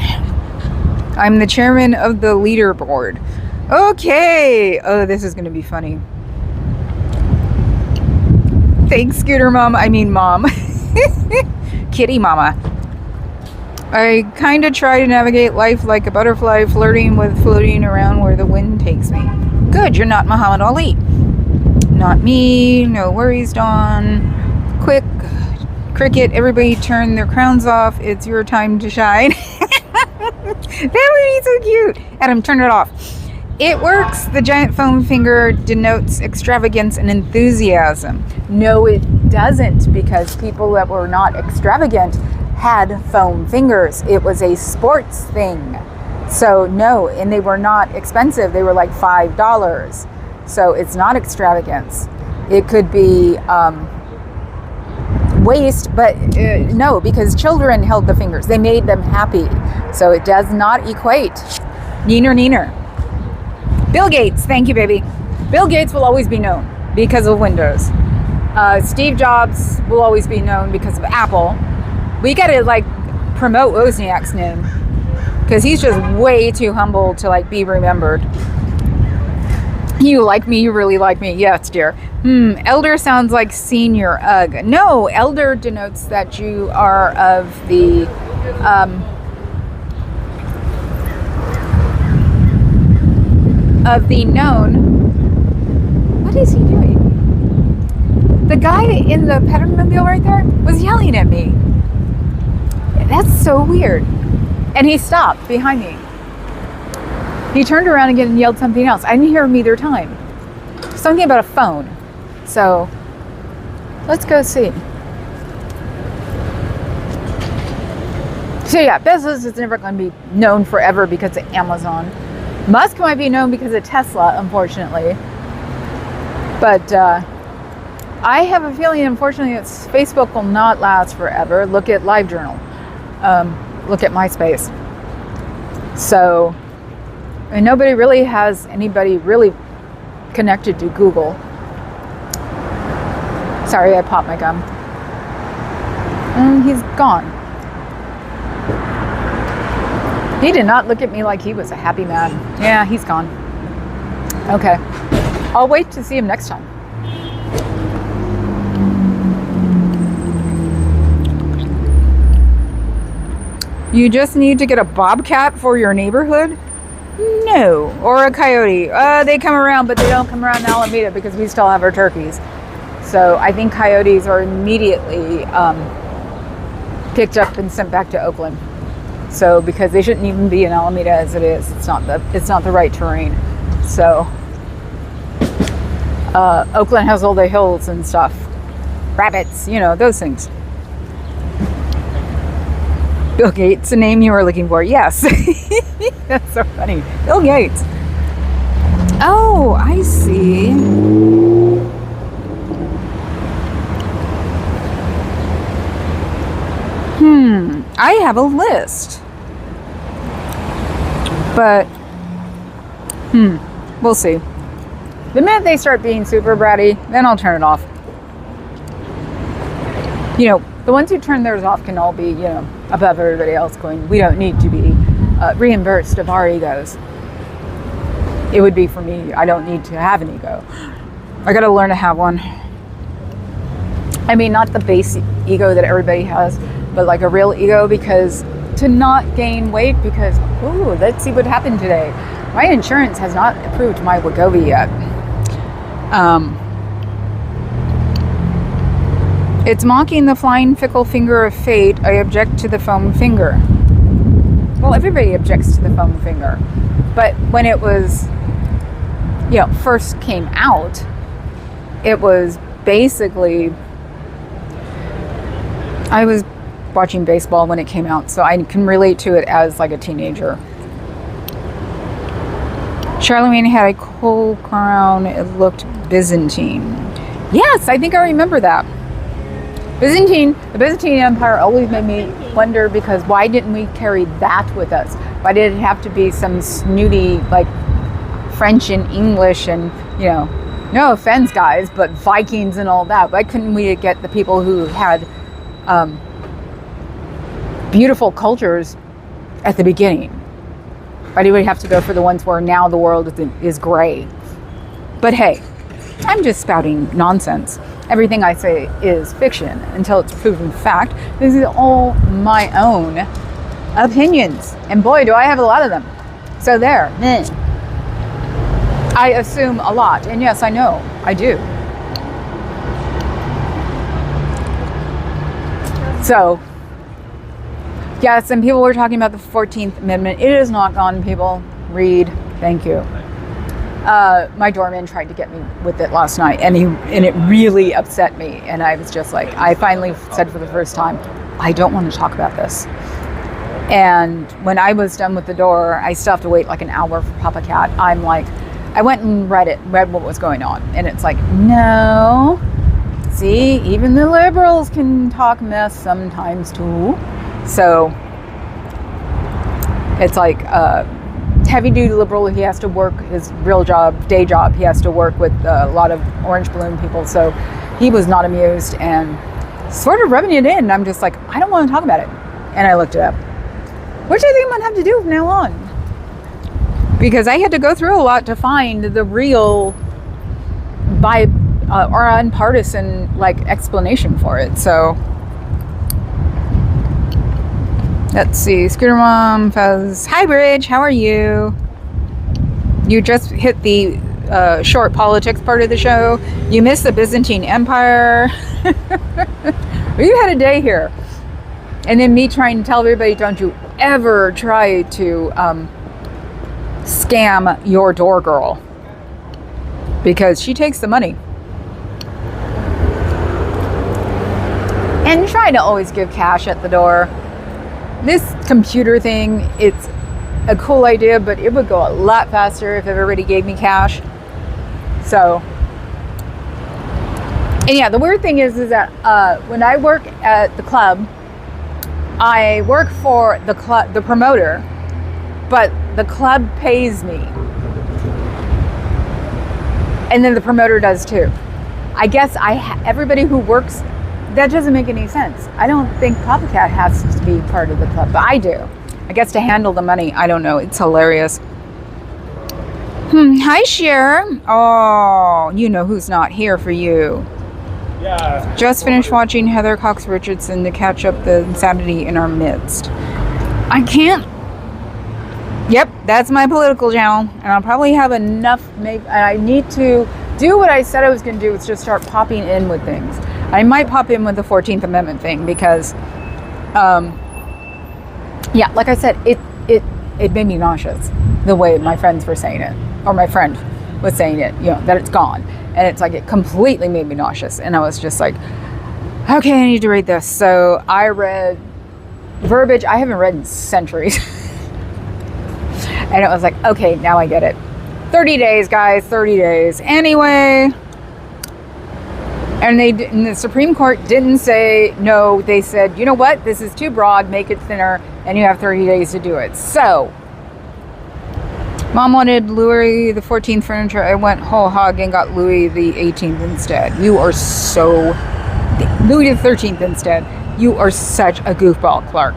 I'm the chairman of the leaderboard. Okay. Oh, this is going to be funny. Thanks, Scooter Mom. I mean, Mom. Kitty Mama. I kind of try to navigate life like a butterfly, flirting with floating around where the wind takes me. Good, you're not Muhammad Ali. Not me. No worries, Dawn. Quick. Cricket, everybody turn their crowns off. It's your time to shine. That would be so cute. Adam, turn it off. It works. The giant foam finger denotes extravagance and enthusiasm. No, it doesn't, because people that were not extravagant had foam fingers. It was a sports thing. So no, and they were not expensive. They were like $5. So it's not extravagance. It could be waste, but no, because children held the fingers. They made them happy. So it does not equate. Neener. Bill Gates, thank you, baby. Bill Gates will always be known because of Windows. Steve Jobs will always be known because of Apple. We gotta promote Wozniak's name, because he's just way too humble to be remembered. You like me? You really like me? Yes, dear. Elder sounds like senior. Ugh. No, elder denotes that you are of the known. What is he doing? The guy in the pedalmobile right there was yelling at me. That's so weird. And he stopped behind me. He turned around again and yelled something else. I didn't hear him either time. Something about a phone. So let's go see. So yeah, Bezos is never going to be known forever because of Amazon. Musk might be known because of Tesla, unfortunately. But I have a feeling, unfortunately, that Facebook will not last forever. Look at LiveJournal. Look at MySpace. So, and nobody really has anybody really connected to Google. Sorry, I popped my gum. And he's gone. He did not look at me like he was a happy man. Yeah, he's gone. Okay. I'll wait to see him next time. You just need to get a bobcat for your neighborhood? No. Or a coyote. They come around, but they don't come around Alameda because we still have our turkeys. So I think coyotes are immediately picked up and sent back to Oakland. So because they shouldn't even be in Alameda as it is, it's not the right terrain. So Oakland has all the hills and stuff, rabbits, those things. Bill Gates, the name you were looking for? Yes. That's so funny. Bill Gates. Oh, I see. I have a list. But, we'll see. The minute they start being super bratty, then I'll turn it off. The ones who turn theirs off can all be, above everybody else going, we don't need to be reimbursed of our egos. It would be for me. I don't need to have an ego. I got to learn to have one. I mean, not the basic ego that everybody has, but like a real ego, because to not gain weight because, ooh, let's see what happened today. My insurance has not approved my Wegovy yet. It's mocking the flying fickle finger of fate. I object to the foam finger. Well, everybody objects to the foam finger. But when it was, first came out, it was basically, I was watching baseball when it came out, so I can relate to it as like a teenager. Charlemagne had a coal crown. It looked Byzantine. Yes, I think I remember that. The Byzantine Empire always made me wonder, because why didn't we carry that with us? Why did it have to be some snooty, like, French and English and, no offense, guys, but Vikings and all that? Why couldn't we get the people who had beautiful cultures at the beginning? Why do we have to go for the ones where now the world is gray? But hey, I'm just spouting nonsense. Everything I say is fiction until it's proven fact. This is all my own opinions. And boy, do I have a lot of them. So there. I assume a lot. And yes, I know. I do. So, yes, and people were talking about the 14th Amendment. It is not gone, people. Read. Thank you. My doorman tried to get me with it last night, and it really upset me. And I was just like, I finally said for the first time, I don't want to talk about this. And when I was done with the door, I still have to wait like an hour for Papa Cat. I'm like, I went and read what was going on. And it's like, no. See, even the liberals can talk mess sometimes too. So it's like, heavy-duty liberal, he has to work his real job, day job. He has to work with a lot of orange balloon people. So he was not amused and sort of rubbing it in. I'm just like, I don't want to talk about it. And I looked it up, which I think I'm going to have to do from now on. Because I had to go through a lot to find the real or unpartisan explanation for it. So let's see. Scooter Mom says, hi, Bridge. How are you? You just hit the short politics part of the show. You missed the Byzantine Empire. We had a day here. And then me trying to tell everybody, don't you ever try to scam your door girl. Because she takes the money. And try to always give cash at the door. This computer thing, it's a cool idea, but it would go a lot faster if everybody gave me cash. So, and yeah, the weird thing is that when I work at the club, I work for the promoter, but the club pays me. And then the promoter does too. I guess everybody who works, that doesn't make any sense. I don't think Papa Cat has to be part of the club, but I do. I guess to handle the money, I don't know. It's hilarious. Hi, Cher. Oh, you know who's not here for you. Yeah. Just finished watching Heather Cox Richardson to catch up the insanity in our midst. I can't. Yep, that's my political channel, and I'll probably have enough. Maybe I need to do what I said I was going to do. Is just start popping in with things. I might pop in with the 14th Amendment thing because, yeah, like I said, it made me nauseous the way my friends were saying it, or my friend was saying it. You know, that it's gone, and it's like it completely made me nauseous, and I was just like, okay, I need to read this. So I read verbiage I haven't read in centuries. And it was like, okay, now I get it. 30 days, guys, 30 days. Anyway, and the Supreme Court didn't say no. They said, you know what? This is too broad. Make it thinner, and you have 30 days to do it. So, Mom wanted Louis the 14th furniture. I went whole hog and got Louis the 18th instead. You are so... Louis the 13th instead. You are such a goofball, Clark.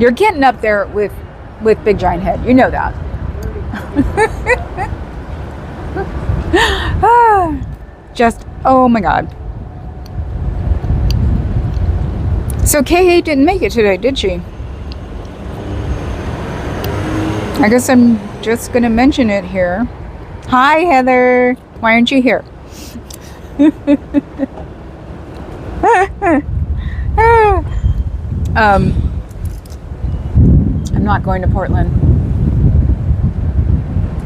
You're getting up there with big giant head. You know that. Just, oh my God. So Kay didn't make it today, did she? I guess I'm just going to mention it here. Hi, Heather. Why aren't you here? I'm not going to Portland.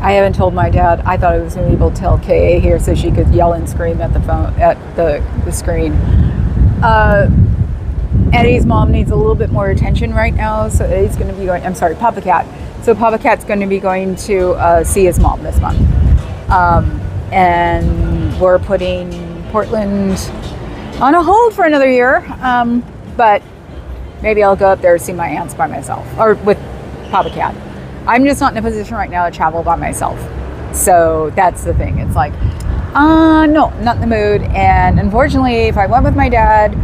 I haven't told my dad. I thought I was going to be able to tell KA here so she could yell and scream at the phone, at the screen. Eddie's mom needs a little bit more attention right now, so Eddie's going to be going. I'm sorry, Papa Cat. So Papa Cat's going to be going to see his mom this month, and we're putting Portland on a hold for another year. But maybe I'll go up there to see my aunts by myself or with Papa Cat. I'm just not in a position right now to travel by myself. So that's the thing. It's like, no, not in the mood. And unfortunately, if I went with my dad,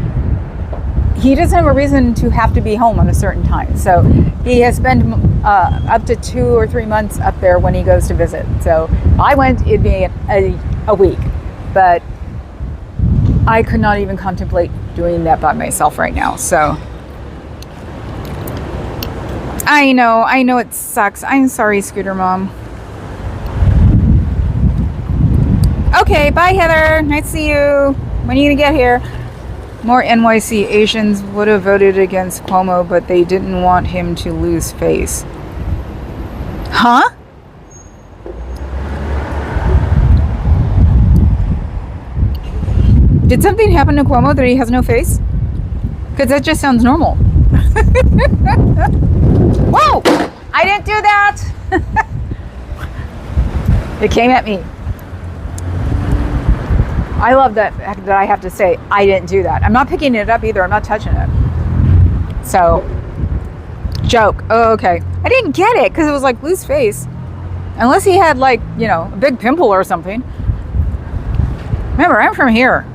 he doesn't have a reason to have to be home on a certain time. So he has spent up to 2 or 3 months up there when he goes to visit. So if I went, it'd be a week. But I could not even contemplate doing that by myself right now. So I know it sucks. I'm sorry, Scooter Mom. Okay, bye, Heather. Nice to see you. When are you gonna get here? More NYC Asians would have voted against Cuomo, but they didn't want him to lose face. Huh? Did something happen to Cuomo that he has no face? Because that just sounds normal. Whoa! I didn't do that! It came at me. I love that I have to say, I didn't do that. I'm not picking it up either. I'm not touching it. So, joke. Oh, okay. I didn't get it because it was like loose face. Unless he had like, a big pimple or something. Remember, I'm from here.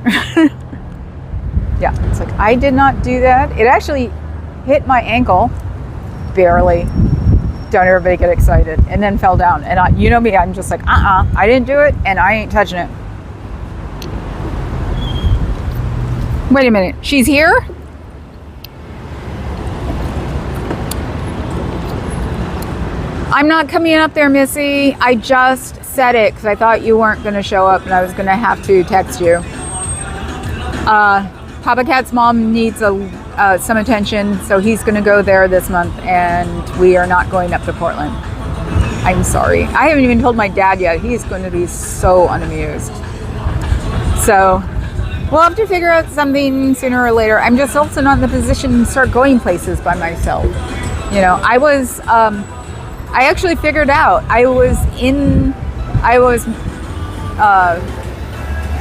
Yeah, it's like, I did not do that. It actually hit my ankle. Barely. Don't everybody get excited. And then fell down. And you know me, I'm just like, I didn't do it and I ain't touching it. Wait a minute, she's here? I'm not coming up there, Missy. I just said it because I thought you weren't going to show up and I was going to have to text you. Papa Cat's mom needs some attention, so he's going to go there this month and we are not going up to Portland. I'm sorry. I haven't even told my dad yet. He's going to be so unamused. So we'll have to figure out something sooner or later. I'm just also not in the position to start going places by myself. I actually figured out I was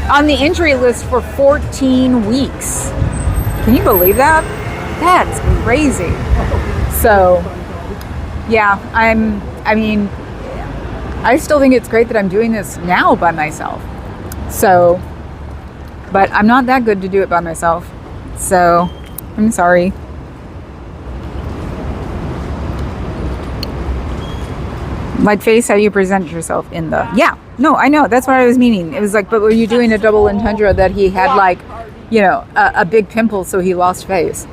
on the entry list for 14 weeks. Can you believe that? That's crazy. So, yeah, I still think it's great that I'm doing this now by myself. So, but I'm not that good to do it by myself. So, I'm sorry. Like face how you present yourself in the... Yeah, no, I know. That's what I was meaning. It was like, but were you doing a double entendre that he had like, a big pimple so he lost face?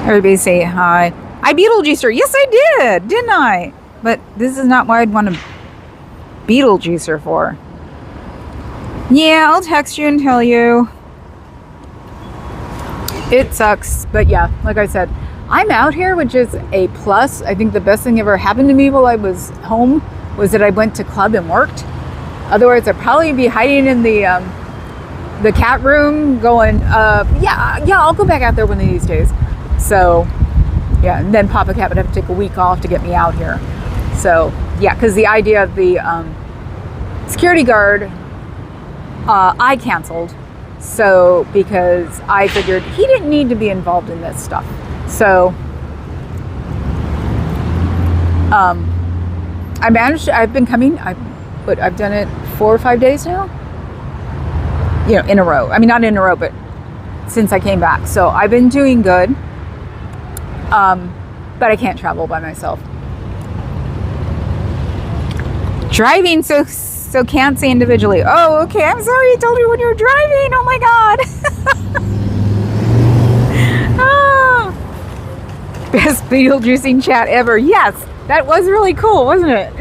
Everybody say hi. I Beetlejuiced her. Yes, I did, didn't I? But this is not what I'd want to Beetlejuice her for. Yeah, I'll text you and tell you. It sucks, but yeah, like I said, I'm out here, which is a plus. I think the best thing ever happened to me while I was home was that I went to club and worked. Otherwise, I'd probably be hiding in the cat room going, yeah, I'll go back out there one of these days. So, yeah, and then Papa Cat would have to take a week off to get me out here. So, yeah, because the idea of the security guard, I canceled. So, because I figured he didn't need to be involved in this stuff. So, I managed, I've been coming, I've done it 4 or 5 days now. You know, in a row. I mean, not in a row, but since I came back. So I've been doing good. But I can't travel by myself. Driving, so can't say individually. Oh, okay. I'm sorry I told you when you were driving. Oh my God. Oh. Best Beetlejuicing chat ever. Yes, that was really cool, wasn't it?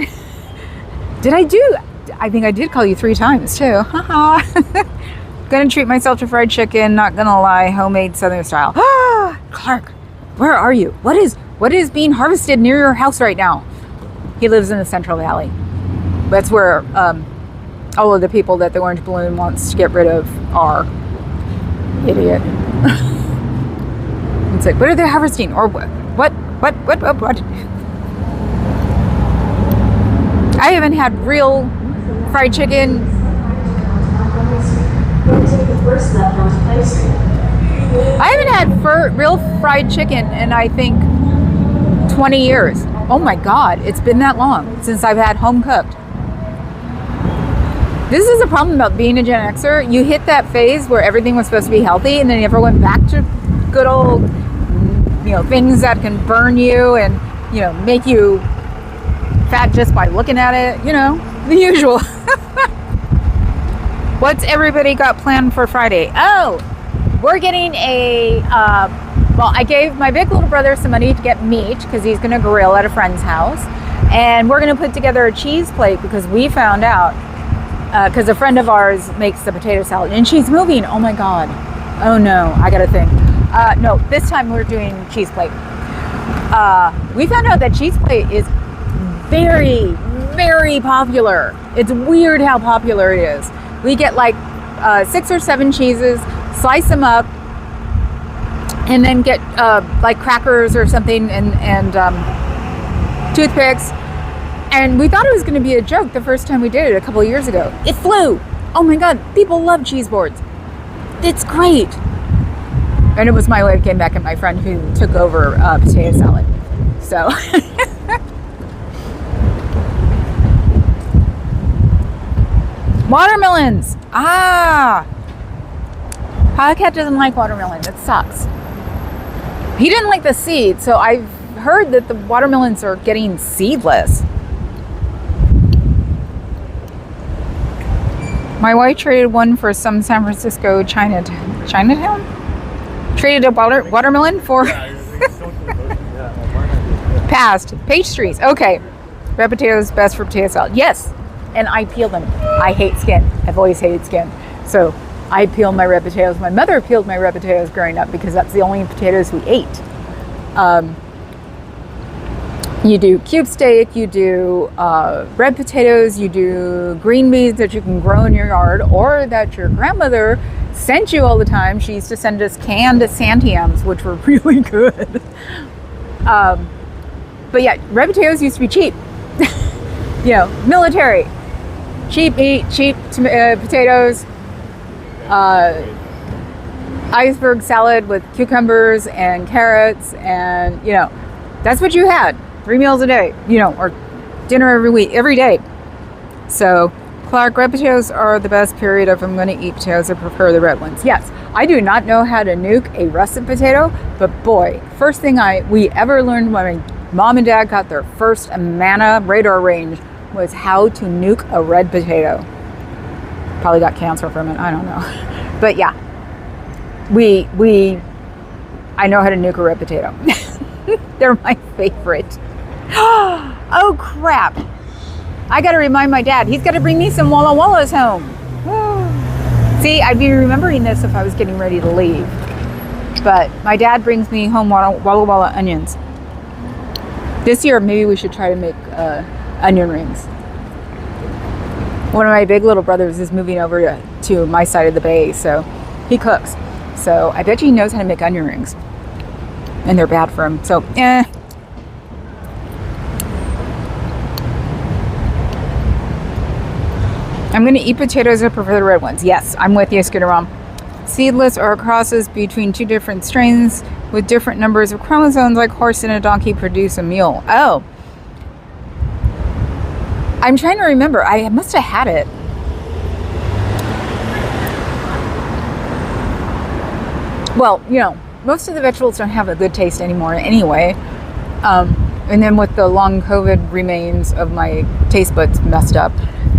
I think I did call you 3 times too. Haha. Gonna treat myself to fried chicken, not gonna lie, homemade Southern style. Clark, where are you? What is being harvested near your house right now? He lives in the Central Valley. That's where all of the people that the orange balloon wants to get rid of are. Idiot. It's like, what are they harvesting? Or what? I haven't had real fried chicken. I haven't had real fried chicken in, I think, 20 years. Oh my God, it's been that long since I've had home cooked. This is a problem about being a Gen Xer. You hit that phase where everything was supposed to be healthy, and then you never went back to good old, things that can burn you and, make you fat just by looking at it. The usual. What's everybody got planned for Friday? Oh, we're getting I gave my big little brother some money to get meat because he's going to grill at a friend's house. And we're going to put together a cheese plate because we found out, because a friend of ours makes the potato salad and she's moving. Oh my God. Oh no, I got to think. No, this time we're doing cheese plate. We found out that cheese plate is very, very popular. It's weird how popular it is. We get like 6 or 7 cheeses, slice them up, and then get like crackers or something and toothpicks. And we thought it was going to be a joke the first time we did it a couple of years ago. It flew. Oh my God, people love cheese boards. It's great. And it was my wife came back and my friend who took over potato salad. So. Watermelons. Podcat doesn't like watermelon. It sucks. He didn't like the seed, so I've heard that the watermelons are getting seedless. My wife traded one for some San Francisco Chinatown? Traded a watermelon for past pastries. Okay. Red potatoes best for potato salad. Yes. And I peel them. I hate skin. I've always hated skin. So I peel my red potatoes. My mother peeled my red potatoes growing up because that's the only potatoes we ate. You do cube steak, you do red potatoes, you do green beans that you can grow in your yard or that your grandmother sent you all the time. She used to send us canned Santiams, which were really good. But yeah, red potatoes used to be cheap. Military. Cheap meat, cheap potatoes, iceberg salad with cucumbers and carrots, and that's what you had. 3 meals a day, or dinner every day. So, Clark, red potatoes are the best, period. If I'm going to eat potatoes, I prefer the red ones. Yes, I do not know how to nuke a russet potato, but boy, first thing we ever learned when my mom and dad got their first Amana radar range was how to nuke a red potato. Probably got cancer from it, I don't know. But yeah, we I know how to nuke a red potato. They're my favorite. Oh, crap. I got to remind my dad. He's got to bring me some Walla Wallas home. See, I'd be remembering this if I was getting ready to leave. But my dad brings me home Walla Walla onions. This year, maybe we should try to make onion rings. One of my big little brothers is moving over to my side of the bay, so he cooks. So I bet you he knows how to make onion rings. And they're bad for him, so I'm going to eat potatoes. I prefer the red ones. Yes, I'm with you, Scooter Mom. Seedless or crosses between two different strains with different numbers of chromosomes, like horse and a donkey, produce a mule. Oh. I'm trying to remember. I must have had it. Well, you know, most of the vegetables don't have a good taste anymore anyway. And then with the long COVID remains of my taste buds messed up,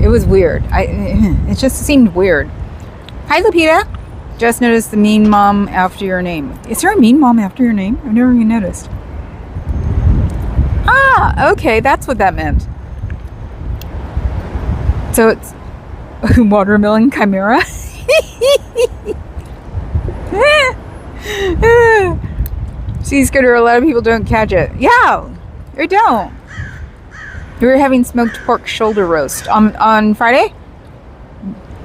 it was weird. It just seemed weird. Hi, Lupita. Just noticed the mean mom after your name. Is there a mean mom after your name? I've never even noticed. Ah, okay. That's what that meant. So it's watermelon chimera. See, Scooter, a lot of people don't catch it. Yeah, they don't. We were having smoked pork shoulder roast on Friday.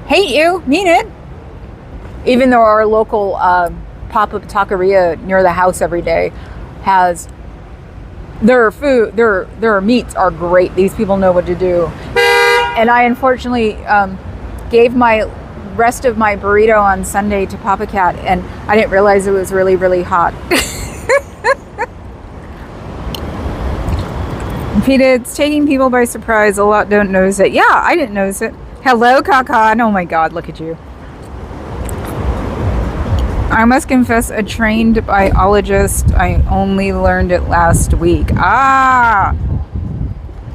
Hate you, mean it. Even though our local pop-up taqueria near the house every day has their food, their meats are great. These people know what to do. And I unfortunately gave my rest of my burrito on Sunday to Papa Cat, and I didn't realize it was really, really hot. Peter, it's taking people by surprise. A lot don't notice it. Yeah, I didn't notice it. Hello, Kakan. Oh my God, look at you. I must confess, a trained biologist. I only learned it last week. Ah!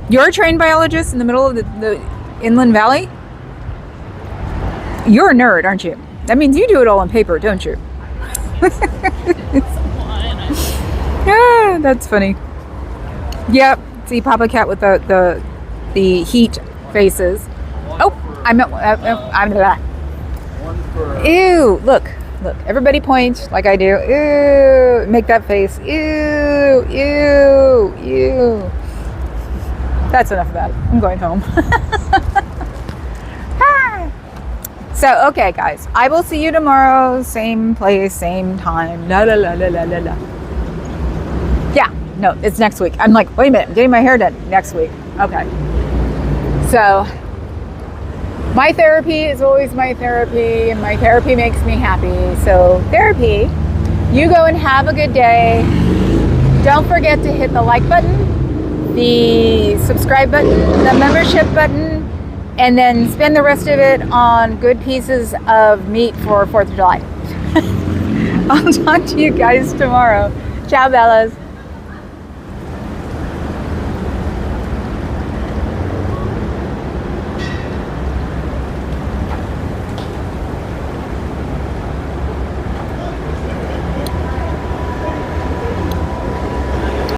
You're a trained biologist in the middle of the Inland Valley? You're a nerd, aren't you? That means you do it all on paper, don't you? Yeah, that's funny. Yep. See Papa Cat with the heat faces. Oh, I'm that. Ew! Look. Everybody point like I do. Ew! Make that face. Ew! Ew! Ew! That's enough of that. I'm going home. So, okay, guys. I will see you tomorrow. Same place, same time. La la la la la la la. Yeah. No, it's next week. I'm like, wait a minute. I'm getting my hair done next week. Okay. So, my therapy is always my therapy, and my therapy makes me happy. So, therapy, you go and have a good day. Don't forget to hit the like button, the subscribe button, the membership button, and then spend the rest of it on good pieces of meat for 4th of July. I'll talk to you guys tomorrow. Ciao, Bellas.